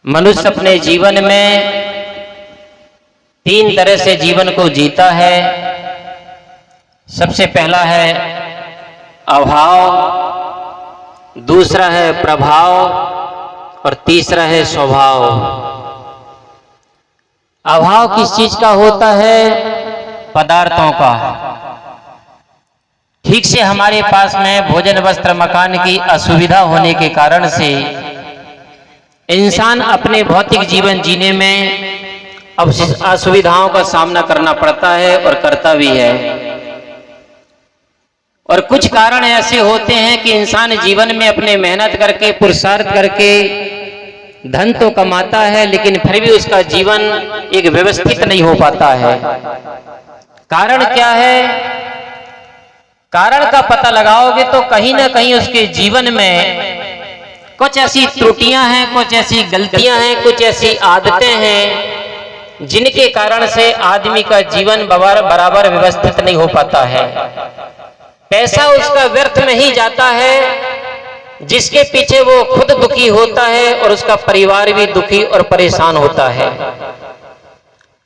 मनुष्य अपने जीवन में तीन तरह से जीवन को जीता है। सबसे पहला है अभाव, दूसरा है प्रभाव और तीसरा है स्वभाव। अभाव किस चीज का होता है? पदार्थों का। ठीक से हमारे पास में भोजन वस्त्र मकान की असुविधा होने के कारण से इंसान अपने भौतिक जीवन जीने में अब असुविधाओं का सामना करना पड़ता है और करता भी है। और कुछ कारण ऐसे होते हैं कि इंसान जीवन में अपने मेहनत करके पुरुषार्थ करके धन तो कमाता है, लेकिन फिर भी उसका जीवन एक व्यवस्थित नहीं हो पाता है। कारण क्या है? कारण का पता लगाओगे तो कहीं ना कहीं उसके जीवन में कुछ ऐसी त्रुटियां हैं, कुछ ऐसी गलतियां हैं, कुछ ऐसी आदतें हैं जिनके कारण से आदमी का जीवन बराबर व्यवस्थित नहीं हो पाता है। पैसा उसका व्यर्थ में ही जाता है, जिसके पीछे वो खुद दुखी होता है और उसका परिवार भी दुखी और परेशान होता है।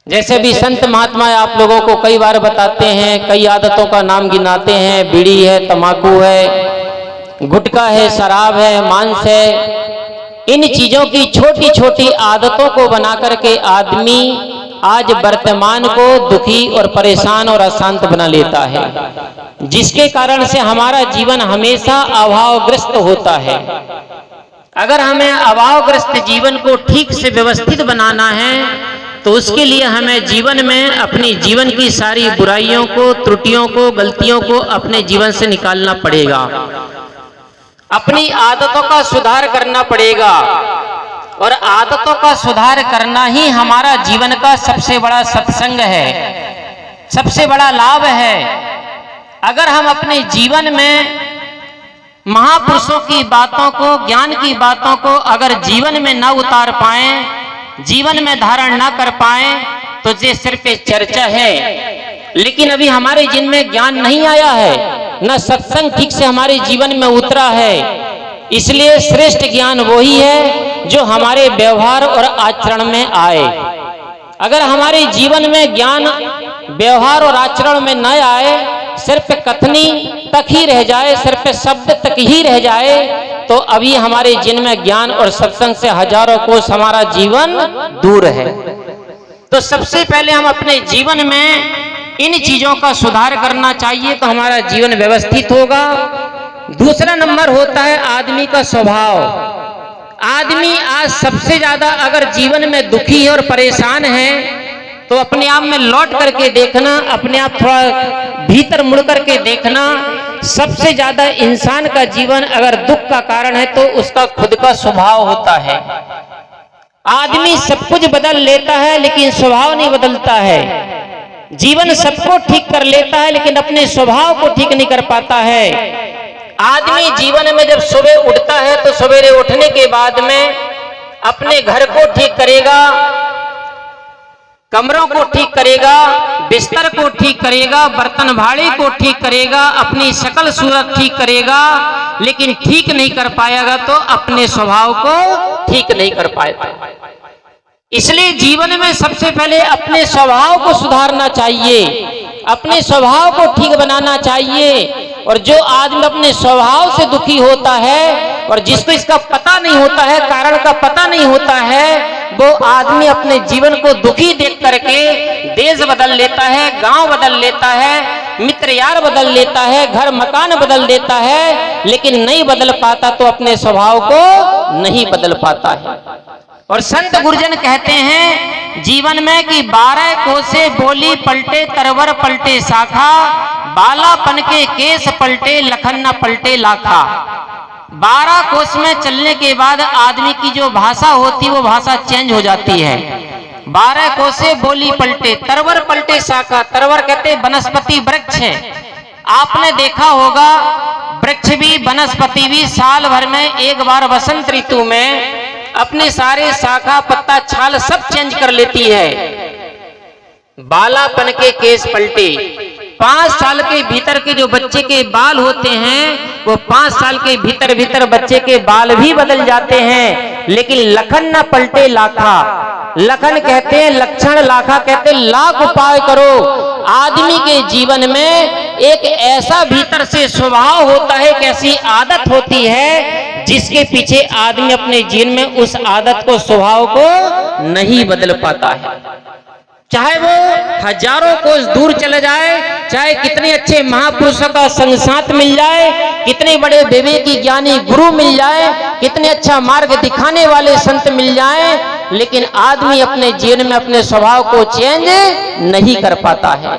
जैसे भी संत महात्मा आप लोगों को कई बार बताते हैं, कई आदतों का नाम गिनाते हैं। बीड़ी है, तंबाकू है, गुटखा है, शराब है, मांस है। इन चीजों की छोटी छोटी आदतों को बना करके आदमी आज वर्तमान को दुखी और परेशान और अशांत बना लेता है, जिसके कारण से हमारा जीवन हमेशा अभावग्रस्त होता है। अगर हमें अभावग्रस्त जीवन को ठीक से व्यवस्थित बनाना है तो उसके लिए हमें जीवन में अपनी जीवन की सारी बुराइयों को, त्रुटियों को, गलतियों को अपने जीवन से निकालना पड़ेगा। अपनी आदतों का सुधार करना पड़ेगा और आदतों का सुधार करना ही हमारा जीवन का सबसे बड़ा सत्संग है, सबसे बड़ा लाभ है। अगर हम अपने जीवन में महापुरुषों की बातों को, ज्ञान की बातों को अगर जीवन में न उतार पाए, जीवन में धारण न कर पाए तो ये सिर्फ चर्चा है, लेकिन अभी हमारे जिन में ज्ञान नहीं आया है, न सत्संग ठीक से हमारे जीवन में उतरा है। इसलिए श्रेष्ठ ज्ञान वही है जो हमारे व्यवहार और आचरण में आए। अगर हमारे जीवन में ज्ञान व्यवहार और आचरण में न आए, सिर्फ कथनी तक ही रह जाए, सिर्फ शब्द तक ही रह जाए, तो अभी हमारे जिन में ज्ञान और सत्संग से हजारों कोस हमारा जीवन दूर है। तो सबसे पहले हम अपने जीवन में इन चीजों का सुधार करना चाहिए तो हमारा जीवन व्यवस्थित होगा। दूसरा नंबर होता है आदमी का स्वभाव। आदमी आज सबसे ज्यादा अगर जीवन में दुखी और परेशान है तो अपने आप में लौट करके देखना, अपने आप थोड़ा भीतर मुड़ करके देखना। सबसे ज्यादा इंसान का जीवन अगर दुख का कारण है तो उसका खुद का स्वभाव होता है। आदमी सब कुछ बदल लेता है लेकिन स्वभाव नहीं बदलता है। जीवन सबको ठीक कर लेता है लेकिन अपने स्वभाव को ठीक नहीं कर पाता है। आदमी जीवन में जब सुबह उठता है तो सवेरे उठने के बाद में अपने घर को ठीक करेगा, कमरों को ठीक करेगा, बिस्तर को ठीक करेगा, बर्तन भाड़े को ठीक करेगा, अपनी शकल सूरत ठीक करेगा, लेकिन ठीक नहीं कर पाएगा तो अपने स्वभाव को ठीक नहीं कर पाएगा। इसलिए जीवन में सबसे पहले अपने स्वभाव को सुधारना चाहिए, अपने स्वभाव को ठीक बनाना चाहिए। और जो आदमी अपने स्वभाव से दुखी होता है और जिसको इसका पता नहीं होता है, कारण का पता नहीं होता है, वो आदमी अपने जीवन को दुखी देख करके देश बदल लेता है, गांव बदल लेता है, मित्र यार बदल लेता है, घर मकान बदल देता है, लेकिन नहीं बदल पाता तो अपने स्वभाव को नहीं बदल पाता है। और संत गुरुजन कहते हैं जीवन में कि 12 कोसे बोली पलटे, तरवर पलटे शाखा, बालापन के केस पलटे, लखन न पलटे लाखा। 12 कोस में चलने के बाद आदमी की जो भाषा होती वो भाषा चेंज हो जाती है। 12 कोसे बोली पलटे, तरवर पलटे शाखा। तरवर कहते वनस्पति वृक्ष है। आपने देखा होगा वृक्ष भी वनस्पति भी साल भर में एक बार वसंत ऋतु में अपने सारे शाखा पत्ता छाल सब चेंज कर लेती है। बालापन के केस पलटे, 5 साल के भीतर के जो बच्चे के बाल होते हैं वो 5 साल के भीतर भीतर बच्चे के बाल भी बदल जाते हैं, लेकिन लखन न पलटे लाखा। लखन कहते हैं लक्षण, लाखा कहते हैं लाख उपाय करो। आदमी के जीवन में एक ऐसा भीतर से स्वभाव होता है, एक ऐसी आदत होती है जिसके पीछे आदमी अपने जीवन में उस आदत को, स्वभाव को नहीं बदल पाता है। चाहे वो हजारों कोस दूर चला जाए, चाहे कितने अच्छे महापुरुषों का संग साथ मिल जाए, कितने बड़े विवेकी ज्ञानी गुरु मिल जाए, कितने अच्छा मार्ग दिखाने वाले संत मिल जाए, लेकिन आदमी अपने जीवन में अपने स्वभाव को चेंज नहीं कर पाता है।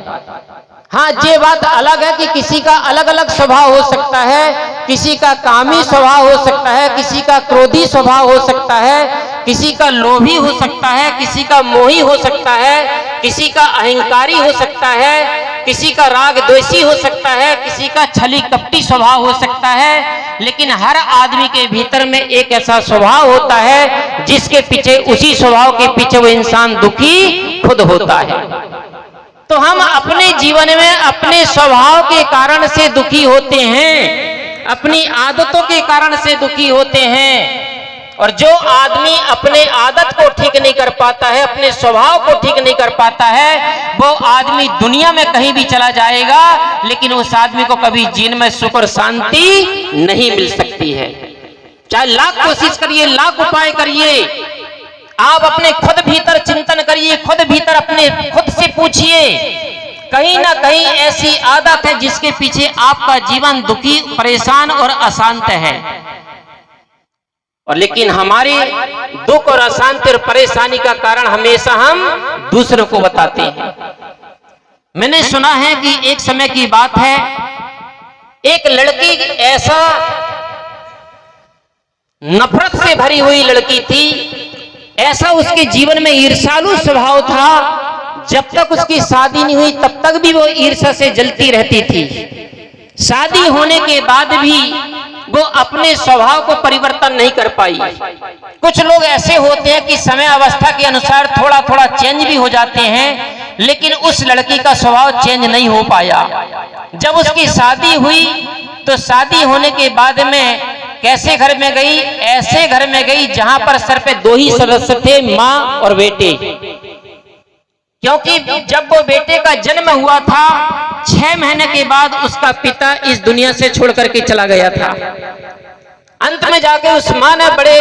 हाँ, ये बात अलग है कि किसी का अलग अलग स्वभाव हो सकता है, किसी का कामी स्वभाव हो सकता है, किसी का क्रोधी स्वभाव हो सकता है, किसी का लोभी हो सकता है, किसी का मोही हो सकता है, किसी का अहंकारी हो सकता है, किसी का राग द्वेषी हो सकता है, किसी का छली कपटी स्वभाव हो सकता है, लेकिन हर आदमी के भीतर में एक ऐसा स्वभाव होता है जिसके पीछे, उसी स्वभाव के पीछे वो इंसान दुखी खुद होता है। तो हम अपने जीवन में अपने स्वभाव के कारण से दुखी होते हैं, अपनी आदतों के कारण से दुखी होते हैं। और जो आदमी अपने आदत को ठीक नहीं कर पाता है, अपने स्वभाव को ठीक नहीं कर पाता है, वो आदमी दुनिया में कहीं भी चला जाएगा, लेकिन उस आदमी को कभी जीवन में सुख और शांति नहीं मिल सकती है। चाहे लाख कोशिश करिए, लाख उपाय करिए, आप अपने खुद भीतर चिंतन करिए, खुद भीतर अपने खुद से पूछिए, कहीं ना कहीं ऐसी आदत है जिसके पीछे आपका जीवन दुखी, परेशान और अशांत है। और लेकिन हमारे दुख और अशांति और परेशानी का कारण हमेशा हम दूसरों को बताते हैं। मैंने सुना है कि एक समय की बात है, एक लड़की ऐसा नफरत से भरी हुई लड़की थी, ऐसा उसके जीवन में ईर्ष्यालु स्वभाव था, जब तक उसकी शादी नहीं हुई तब तक भी वो ईर्ष्या से जलती रहती थी। शादी होने के बाद भी वो अपने स्वभाव को परिवर्तन नहीं कर पाई। कुछ लोग ऐसे होते हैं कि समय अवस्था के अनुसार थोड़ा थोड़ा चेंज भी हो जाते हैं, लेकिन उस लड़की का स्वभाव चेंज नहीं हो पाया। जब उसकी शादी हुई तो शादी होने के बाद में कैसे घर में गई? ऐसे घर में गई जहां पर सर पे 2 ही सदस्य थे, मां और बेटे। क्योंकि जब वो बेटे का जन्म हुआ था, 6 महीने के बाद उसका पिता इस दुनिया से छोड़ करके चला गया था। अंत में जाके उस मां ने बड़े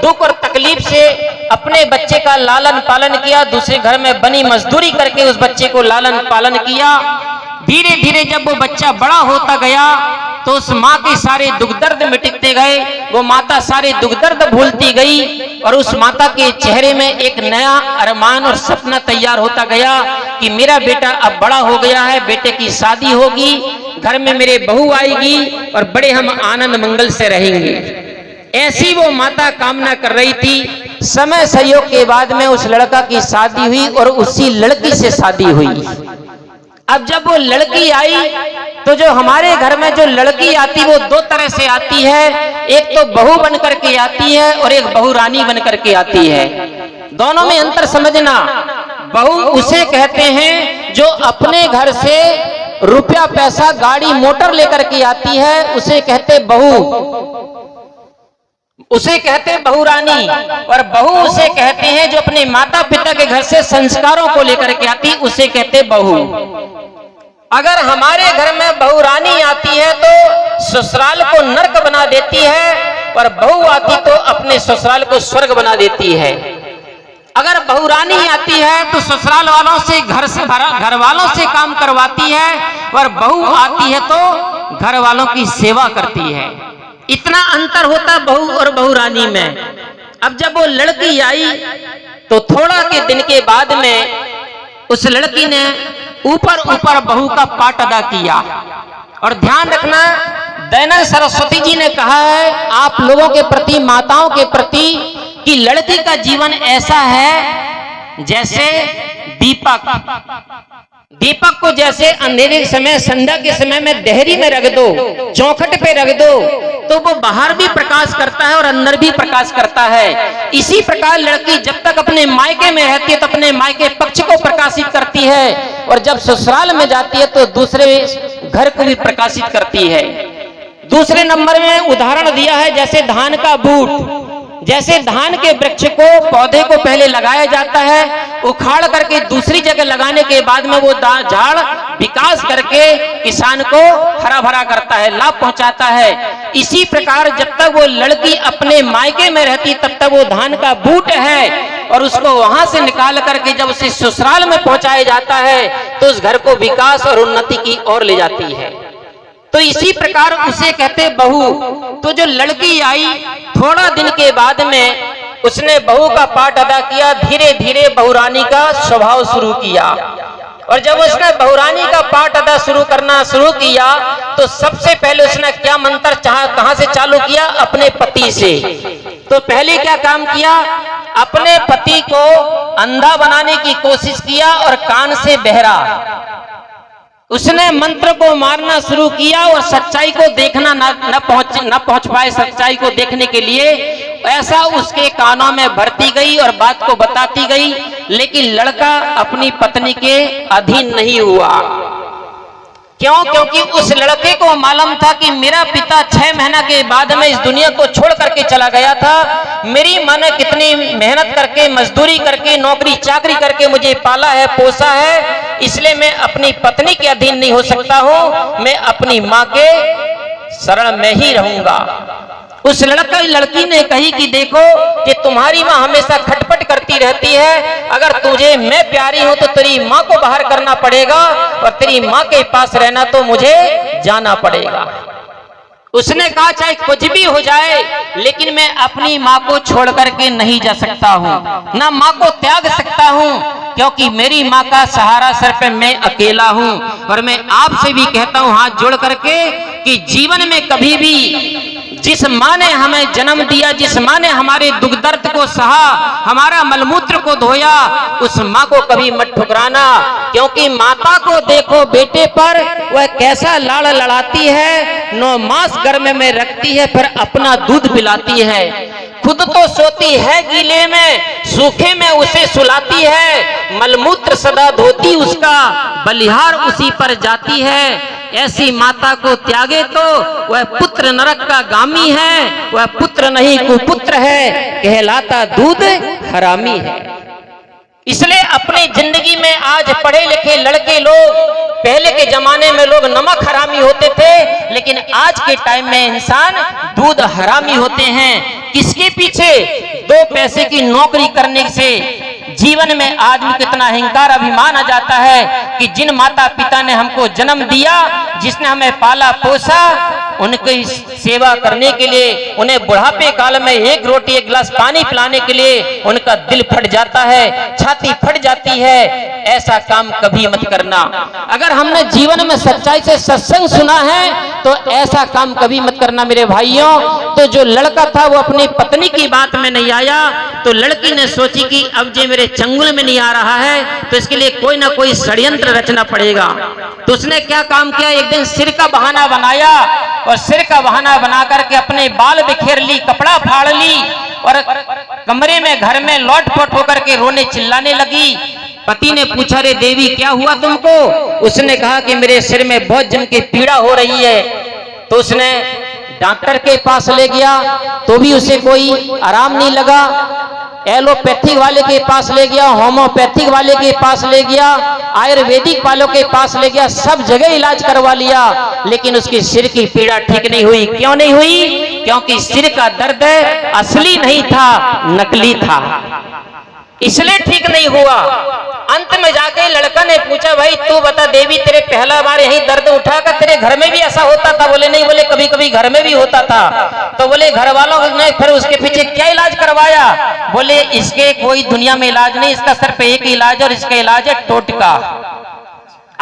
दुख और तकलीफ से अपने बच्चे का लालन पालन किया, दूसरे घर में बनी मजदूरी करके उस बच्चे को लालन पालन किया। धीरे धीरे जब वो बच्चा बड़ा होता गया तो उस माँ के सारे दुख दर्द मिटते गए, वो माता सारे दुख दर्द भूलती गई, और उस माता के चेहरे में एक नया अरमान और सपना तैयार होता गया कि मेरा बेटा अब बड़ा हो गया है, बेटे की शादी होगी, घर में मेरे बहू आएगी और बड़े हम आनंद मंगल से रहेंगे। ऐसी वो माता कामना कर रही थी। समय संयोग के बाद में उस लड़का की शादी हुई और उसी लड़की से शादी हुई। अब जब वो लड़की आई तो जो हमारे घर में जो लड़की आती वो 2 तरह से आती है, एक तो बहू बन करके आती है और एक बहू रानी बन करके आती है। दोनों में अंतर समझना। बहू उसे कहते हैं जो अपने घर से रुपया पैसा गाड़ी मोटर लेकर के आती है, उसे कहते बहू, उसे कहते बहू रानी। और बहू उसे कहते हैं जो अपने माता पिता के घर से संस्कारों को लेकर के आती, उसे कहते बहू। अगर हमारे घर में बहू रानी आती है तो ससुराल को नरक बना देती है, और बहू आती तो अपने ससुराल को स्वर्ग बना देती है। अगर बहू रानी आती है तो ससुराल वालों से घर वालों से काम करवाती है, और बहू आती है तो घर वालों की सेवा करती है। इतना अंतर होता बहू और बहू रानी में। अब जब वो लड़की आई तो थोड़ा के दिन के बाद में उस लड़की ने ऊपर ऊपर बहू का पाठ अदा किया। और ध्यान रखना, दयानंद सरस्वती जी ने कहा है आप लोगों के प्रति, माताओं के प्रति, कि लड़की का जीवन ऐसा है जैसे दीपक को जैसे अंधेरे के समय, संध्या के समय में देहरी में रख दो, चौखट पे रख दो, तो वो बाहर भी प्रकाश करता है और अंदर भी प्रकाश करता है। इसी प्रकार लड़की जब तक अपने मायके में रहती है तो अपने मायके पक्ष को प्रकाशित करती है, और जब ससुराल में जाती है तो दूसरे घर को भी प्रकाशित करती है। दूसरे नंबर में उदाहरण दिया है जैसे धान का बूट। जैसे धान के वृक्ष को, पौधे को पहले लगाया जाता है, उखाड़ करके दूसरी जगह लगाने के बाद में वो झाड़ विकास करके किसान को हरा भरा करता है, लाभ पहुंचाता है। इसी प्रकार जब तक वो लड़की अपने मायके में रहती तब तक वो धान का बूट है, और उसको वहां से निकाल करके जब उसे ससुराल में पहुंचाया जाता है तो उस घर को विकास और उन्नति की ओर ले जाती है। तो इसी प्रकार उसे कहते बहू। तो जो लड़की आई थोड़ा दिन के बाद में उसने बहू का पाठ अदा किया, धीरे धीरे बहुरानी का स्वभाव शुरू किया। और जब उसने बहुरानी का पाठ अदा करना शुरू किया तो सबसे पहले उसने क्या मंत्र कहां से चालू किया? अपने पति से। तो पहले क्या काम किया? अपने पति को अंधा बनाने की कोशिश किया और कान से बहरा। उसने मंत्र को मारना शुरू किया और सच्चाई को देखना न पहुंच पाए, सच्चाई को देखने के लिए ऐसा उसके कानों में भरती गई और बात को बताती गई, लेकिन लड़का अपनी पत्नी के अधीन नहीं हुआ। क्यों? क्योंकि उस लड़के को मालूम था कि मेरा पिता 6 महीना के बाद में इस दुनिया को छोड़ करके चला गया था। मेरी माँ ने कितनी मेहनत करके, मजदूरी करके, नौकरी चाकरी करके मुझे पाला है, पोसा है, इसलिए मैं अपनी पत्नी के अधीन नहीं हो सकता हूं, मैं अपनी माँ के शरण में ही रहूंगा। उस लड़की ने कही कि देखो कि तुम्हारी माँ हमेशा खटपट करती रहती है, अगर तुझे मैं प्यारी हूं तो तेरी माँ को बाहर करना पड़ेगा और तेरी माँ के पास रहना तो मुझे जाना पड़ेगा। उसने कहा चाहे कुछ भी हो जाए लेकिन मैं अपनी माँ को छोड़ करके नहीं जा सकता हूँ, ना माँ को त्याग सकता हूँ, क्योंकि मेरी माँ का सहारा सर पे मैं अकेला हूँ। और मैं आपसे भी कहता हूँ हाथ जोड़ करके कि जीवन में कभी भी जिस माँ ने हमें जन्म दिया, जिस माँ ने हमारे दुख दर्द को सहा, हमारा मलमूत्र को धोया, उस माँ को कभी मत ठुकराना। क्योंकि माता को देखो बेटे पर वह कैसा लाड़ लड़ाती है, 9 मास गर्भ में रखती है, फिर अपना दूध पिलाती है। खुद तो सोती है गीले में, सूखे में उसे सुलाती है, मलमूत्र सदा धोती उसका, बलिहार उसी पर जाती है। ऐसी माता को त्यागे तो वह पुत्र नरक का गामी है, वह पुत्र नहीं कुपुत्र है, कहलाता दूध हरामी है। इसलिए अपनी जिंदगी में आज पढ़े लिखे लड़के लोग, पहले के जमाने में लोग नमक हरामी होते थे, लेकिन आज के टाइम में इंसान दूध हरामी होते हैं। किसके पीछे? 2 पैसे की नौकरी करने से जीवन में आदमी कितना अहंकार अभिमान आ जाता है कि जिन माता पिता ने हमको जन्म दिया, जिसने हमें पाला पोसा, उनकी सेवा करने के लिए, उन्हें बुढ़ापे काल में 1 रोटी 1 गिलास पानी पिलाने के लिए उनका दिल फट जाता है, छाती फट जाती है। ऐसा काम कभी मत करना। अगर हमने जीवन में सच्चाई से सत्संग सुना है तो ऐसा काम कभी मत करना मेरे भाइयों। तो जो लड़का था वो अपनी पत्नी की बात में नहीं आया, तो लड़की ने सोची कि अब जो मेरे चंगुल में नहीं आ रहा है तो इसके लिए कोई ना कोई षड्यंत्र रचना पड़ेगा। तो उसने क्या काम किया, एक दिन सिर का बहाना बनाया और सिर का बहाना बना करके अपने बाल बिखेर ली, कपड़ा फाड़ ली और कमरे में घर में लौट-पोट होकर के रोने चिल्लाने लगी। पति ने पूछा, रे देवी क्या हुआ तुमको? उसने कहा कि मेरे सिर में बहुत जन की पीड़ा हो रही है। तो उसने डॉक्टर के पास ले गया तो भी उसे कोई आराम नहीं लगा। एलोपैथिक वाले के पास ले गया, होम्योपैथिक वाले के पास ले गया, आयुर्वेदिक वालों के पास ले गया, सब जगह इलाज करवा लिया, लेकिन उसके सिर की पीड़ा ठीक नहीं हुई। क्यों नहीं हुई? क्योंकि सिर का दर्द असली नहीं था, नकली था, इसलिए ठीक नहीं हुआ। अंत में जाके लड़का ने पूछा, भाई तू बता देवी, तेरे पहला बार यही दर्द उठा कर तेरे घर में भी ऐसा होता था? बोले नहीं। बोले कभी कभी घर में भी होता था। तो बोले घर वालों ने फिर उसके पीछे क्या इलाज करवाया? बोले इसके कोई दुनिया में इलाज नहीं, इसका सिर्फ एक इलाज और इसका इलाज है टोटका।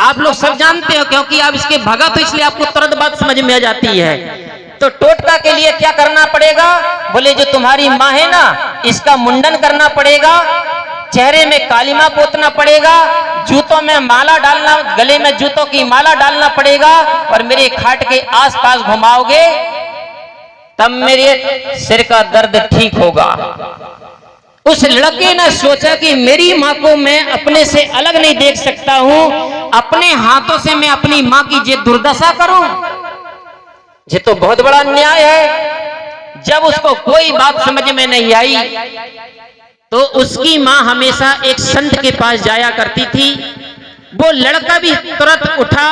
आप लोग सब जानते हो क्योंकि आप इसके भगत हो, इसलिए आपको तुरंत बात समझ में आ जाती है। तो टोटका के लिए क्या करना पड़ेगा? बोले जो तुम्हारी माँ है ना, इसका मुंडन करना पड़ेगा, चेहरे में कालीमा पोतना पड़ेगा, जूतों में माला डालना, गले में जूतों की माला डालना पड़ेगा और मेरे खाट के आसपास घुमाओगे तब मेरे सिर का दर्द ठीक होगा। उस लड़के ने सोचा कि मेरी माँ को मैं अपने से अलग नहीं देख सकता हूं, अपने हाथों से मैं अपनी माँ की ये दुर्दशा करूं, ये तो बहुत बड़ा अन्याय है। जब उसको कोई बात समझ में नहीं आई तो उसकी माँ हमेशा एक संत के पास जाया करती थी। वो लड़का भी तुरंत उठा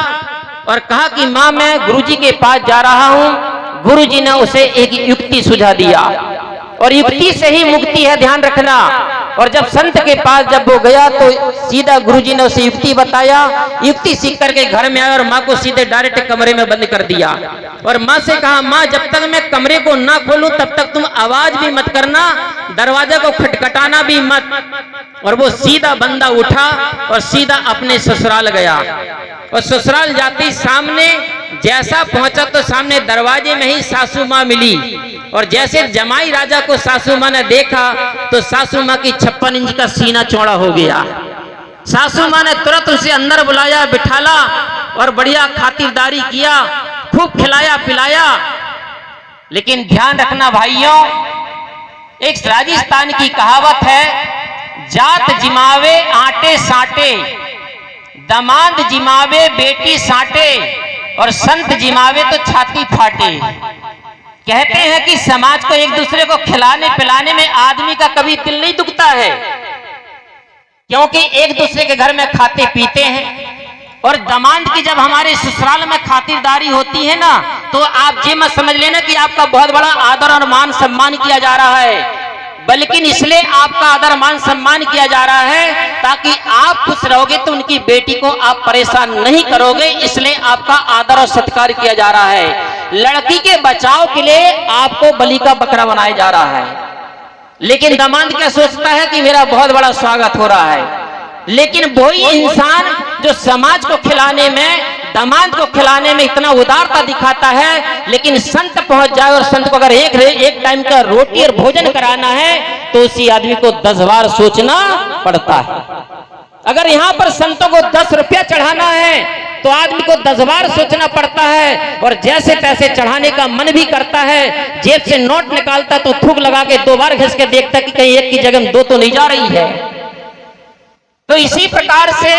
और कहा कि माँ मैं गुरुजी के पास जा रहा हूं। गुरुजी ने उसे एक युक्ति सुझा दिया और युक्ति से ही मुक्ति है, ध्यान रखना। और जब संत के पास जब वो गया तो सीधा गुरुजी ने उसे युक्ति बताया। युक्ति सीख करके घर में आया और माँ को सीधे डायरेक्ट कमरे में बंद कर दिया और माँ से कहा, माँ जब तक मैं कमरे को ना खोलूं तब तक तुम आवाज भी मत करना, दरवाजा को खटखटाना भी मत। और वो सीधा बंदा उठा और सीधा अपने ससुराल गया। और ससुराल जाती सामने जैसा पहुंचा तो सामने दरवाजे में ही सासू माँ मिली। और जैसे जमाई राजा को सासू माँ ने देखा तो सासू माँ की 56 इंच का सीना चौड़ा हो गया। सासू माँ ने तुरंत उसे अंदर बुलाया, बिठाला और बढ़िया खातिरदारी किया, खूब खिलाया पिलाया। लेकिन ध्यान रखना भाइयों, एक राजस्थान की कहावत है, जात जिमावे आटे साटे, दमाद जिमावे बेटी साटे और संत जिमावे तो छाती फाटे। कहते हैं कि समाज को एक दूसरे को खिलाने पिलाने में आदमी का कभी दिल नहीं दुखता है, क्योंकि एक दूसरे के घर में खाते पीते हैं। और दमाद की जब हमारे ससुराल में खातिरदारी होती है ना, तो आप ये मत समझ लेना कि आपका बहुत बड़ा आदर और मान सम्मान किया जा रहा है, बल्कि इसलिए आपका आदर मान सम्मान किया जा रहा है ताकि आप खुश रहोगे तो उनकी बेटी को आप परेशान नहीं करोगे, इसलिए आपका आदर और सत्कार किया जा रहा है। लड़की के बचाव के लिए आपको बलि का बकरा बनाया जा रहा है। लेकिन दामाद क्या सोचता है कि मेरा बहुत बड़ा स्वागत हो रहा है। लेकिन वही इंसान जो समाज को खिलाने में, दामाद को खिलाने में इतना उदारता दिखाता है, लेकिन संत पहुंच जाए और संत को अगर एक टाइम का रोटी और भोजन कराना है तो उसी आदमी को 10 बार सोचना पड़ता है। अगर यहाँ पर संतों को 10 रुपया चढ़ाना है तो आदमी को 10 बार सोचना पड़ता है, और जैसे तैसे चढ़ाने का मन भी करता है। जेब से नोट निकालता तो थूक लगा के 2 बार घिस के देखता कि कहीं एक की जगह 2 तो नहीं जा रही है। तो इसी प्रकार से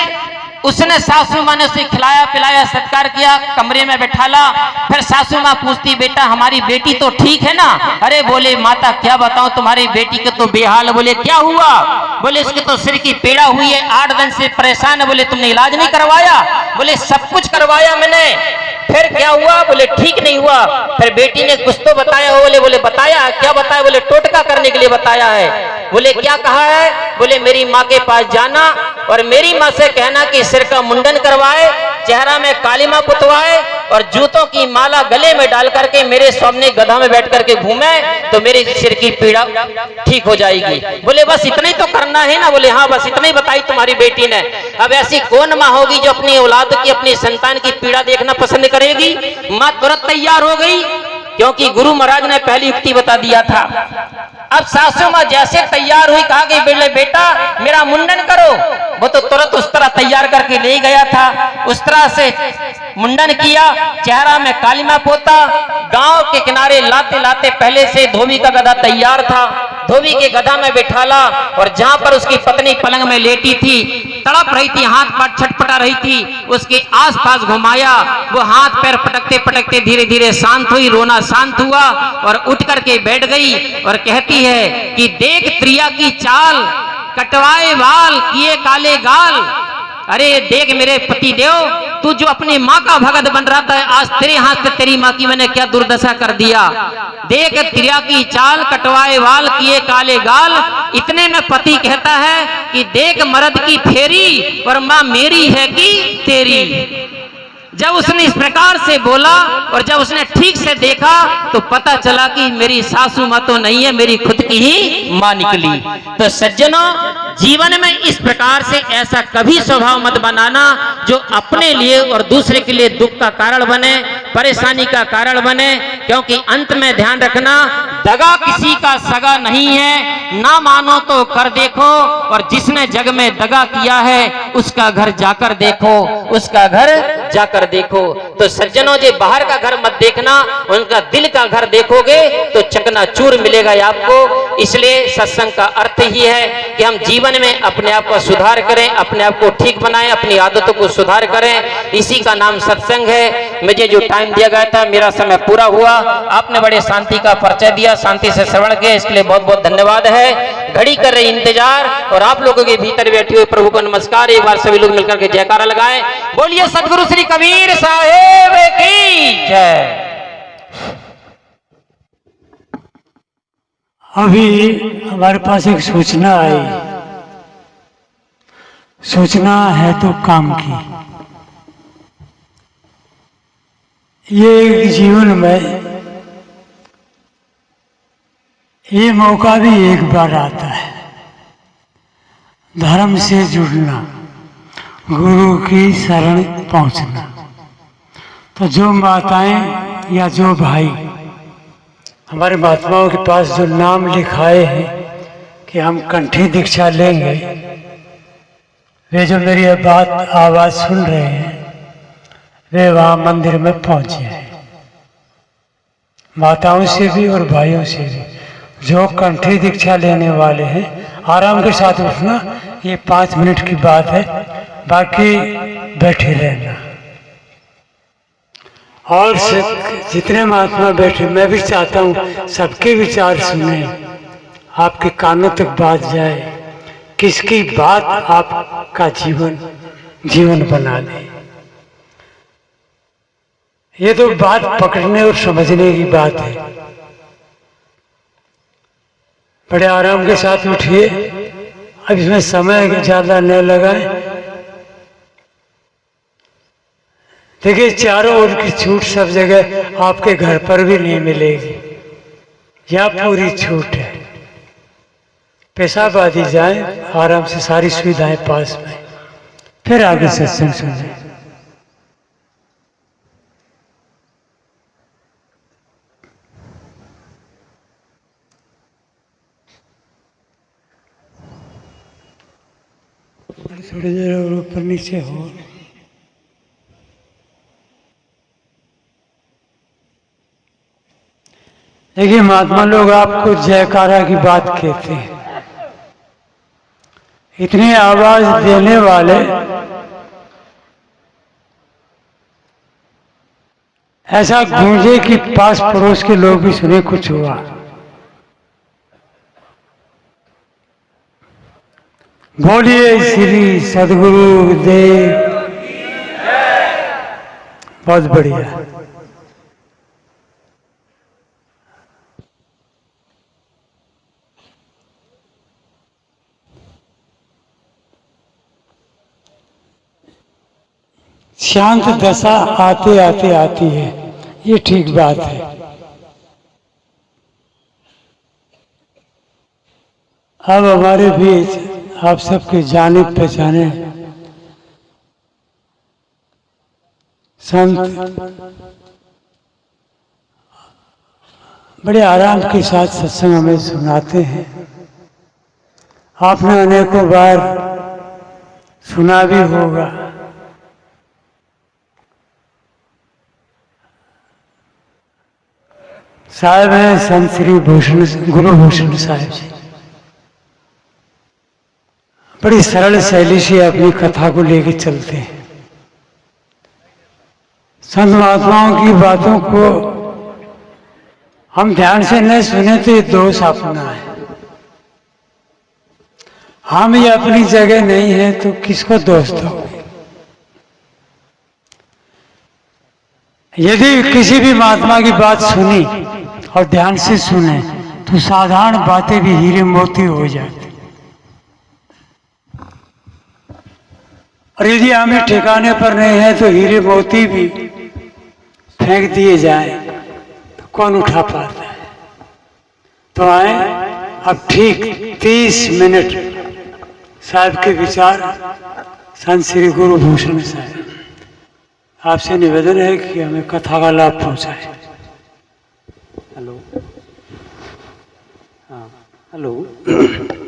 उसने सासू माँ ने उसे खिलाया पिलाया, सत्कार किया, कमरे में बैठाला। फिर सासू माँ पूछती, बेटा हमारी बेटी तो ठीक है ना? अरे बोले माता क्या बताऊं, तुम्हारी बेटी के तो बेहाल। बोले क्या हुआ? बोले इसके तो सिर की पीड़ा हुई है, 8 दिन से परेशान है। बोले तुमने इलाज नहीं करवाया? बोले सब कुछ करवाया मैंने। फिर क्या हुआ? बोले ठीक नहीं हुआ। फिर बेटी ने कुछ तो बताया हो? बोले बताया। क्या बताया? बोले टोटका करने के लिए बताया है। बोले क्या कहा है? बोले मेरी माँ के पास जाना और मेरी माँ से कहना कि सिर का मुंडन करवाए, चेहरा में काली माँ पुतवाए और जूतों की माला गले में डाल करके मेरे सामने गधा में बैठ करके घूमे तो मेरे सिर की पीड़ा ठीक हो जाएगी। बोले बस इतना ही तो करना है ना? बोले हाँ बस इतना ही बताई तुम्हारी बेटी ने। अब ऐसी कौन माँ होगी जो अपनी औलाद की, अपनी संतान की पीड़ा देखना पसंद करेगी? माँ तुरंत तैयार हो गई, क्योंकि गुरु महाराज ने पहली युक्ति बता दिया था। अब सासू माँ जैसे तैयार हुई, कहा कि बेटा मेरा मुंडन करो। वो तो तुरंत उस तरह तैयार करके ले गया था। उस तरह से मुंडन किया, चेहरा में कालीमा पोता, गांव के किनारे लाते लाते पहले से धोबी का गधा तैयार था। धोबी के गधा में बिठाला और जहां पर उसकी पत्नी पलंग में लेटी थी, तड़प रही थी, हाथ पैर छटपटा रही थी, उसके आसपास घुमाया। वो हाथ पैर पटकते पटकते धीरे धीरे शांत हुई, रोना शांत हुआ और उठ करके बैठ गई और कहती है कि देख त्रिया की चाल, कटवाए बाल किए काले गाल। अरे देख मेरे पति देव, तू जो अपनी माँ का भगत बन रहा था, आज तेरे हाथ से तेरी माँ की मैंने क्या दुर्दशा कर दिया। देख त्रिया की चाल, कटवाए बाल किए काले गाल। इतने में पति कहता है कि देख मर्द की फेरी, और माँ मेरी है कि तेरी। जब उसने इस प्रकार से बोला और जब उसने ठीक से देखा तो पता चला कि मेरी सासू माँ तो नहीं है, मेरी खुद की ही माँ निकली। तो सज्जनों, जीवन में इस प्रकार से ऐसा कभी स्वभाव मत बनाना जो अपने लिए और दूसरे के लिए दुख का कारण बने, परेशानी का कारण बने। क्योंकि अंत में ध्यान रखना, दगा किसी का सगा नहीं है, ना मानो तो कर देखो, और जिसने जग में दगा किया है उसका घर जाकर देखो, उसका घर जाकर देखो। तो सज्जनों जी, बाहर का घर मत देखना, उनका दिल का घर देखोगे तो चकनाचूर मिलेगा आपको। इसलिए सत्संग का अर्थ ही है कि हम जीवन में अपने आप को सुधार करें, अपने आप को ठीक बनाएं, अपनी आदतों को सुधार करें। इसी का नाम सत्संग है। मुझे जो टाइम दिया गया था, मेरा समय पूरा हुआ। आपने बड़े शांति का परिचय दिया, शांति से श्रवण किया, इसके लिए बहुत बहुत धन्यवाद है। घड़ी कर रही इंतजार और आप लोगों के भीतर बैठे हुए प्रभु को नमस्कार। एक बार सभी लोग मिलकर के जयकारा लगाएं। बोलिए सदगुरु श्री कबीर साहेब की जय। अभी हमारे पास एक सूचना आई। सूचना है तो काम की। ये जीवन में ये मौका भी एक बार आता है, धर्म से जुड़ना, गुरु की शरण पहुंचना। तो जो माताएं या जो भाई हमारे महात्माओं के पास जो नाम लिखाए हैं कि हम कंठी दीक्षा लेंगे, वे जो मेरी बात आवाज़ सुन रहे हैं वे वहाँ मंदिर में पहुँचे हैं। माताओं से भी और भाइयों से भी जो कंठी दीक्षा लेने वाले हैं, आराम के साथ उठना। ये 5 मिनट की बात है, बाकी बैठे रहना। और जितने महात्मा बैठे, मैं भी चाहता हूँ सबके विचार सुने, आपके कानों तक बात जाए, किसकी बात आपका जीवन बना दे। ये तो बात पकड़ने और समझने की बात है। बड़े आराम के साथ उठिए। अब इसमें समय ज़्यादा न लगाए। देखिए, चारों ओर की छूट सब जगह आपके घर पर भी नहीं मिलेगी। यह पूरी छूट है। पेशाब आदि जाए, आराम से सारी सुविधाएं पास में, फिर आगे सत्संग सुने। थोड़ी देर और ऊपर नीचे हो। देखिए, महात्मा लोग आपको जयकारा की बात कहते हैं। इतनी आवाज देने वाले ऐसा गूंजे कि पास पड़ोस के लोग भी सुने कुछ हुआ। बोलिए श्री सदगुरु देव। बहुत बढ़िया। शांत दशा आते आते आती है, ये ठीक बात है। अब हमारे बीच आप सबके जाने पहचाने संत बड़े आराम के साथ सत्संग हमें सुनाते हैं। आपने अनेकों बार सुना भी होगा। साहब हैं संत श्री गुरु भूषण साहब जी। बड़ी सरल शैली से अपनी कथा को लेकर चलते हैं। संत महात्माओं की बातों को हम ध्यान से न सुने तो ये दोष अपना है। हम ये अपनी जगह नहीं है तो किसको दोष दोगे? यदि किसी भी महात्मा की बात सुनी और ध्यान से सुने तो साधारण बातें भी हीरे मोती हो जाती। और यदि हमें ठिकाने पर नहीं है तो हीरे मोती भी फेंक दिए जाए तो कौन उठा पाता है? तो आए अब ठीक 30 मिनट साहब के विचार संत श्री गुरु भूषण साहब। आपसे निवेदन है कि हमें कथा का लाभ पहुंचाए। हेलो, हाँ हेलो।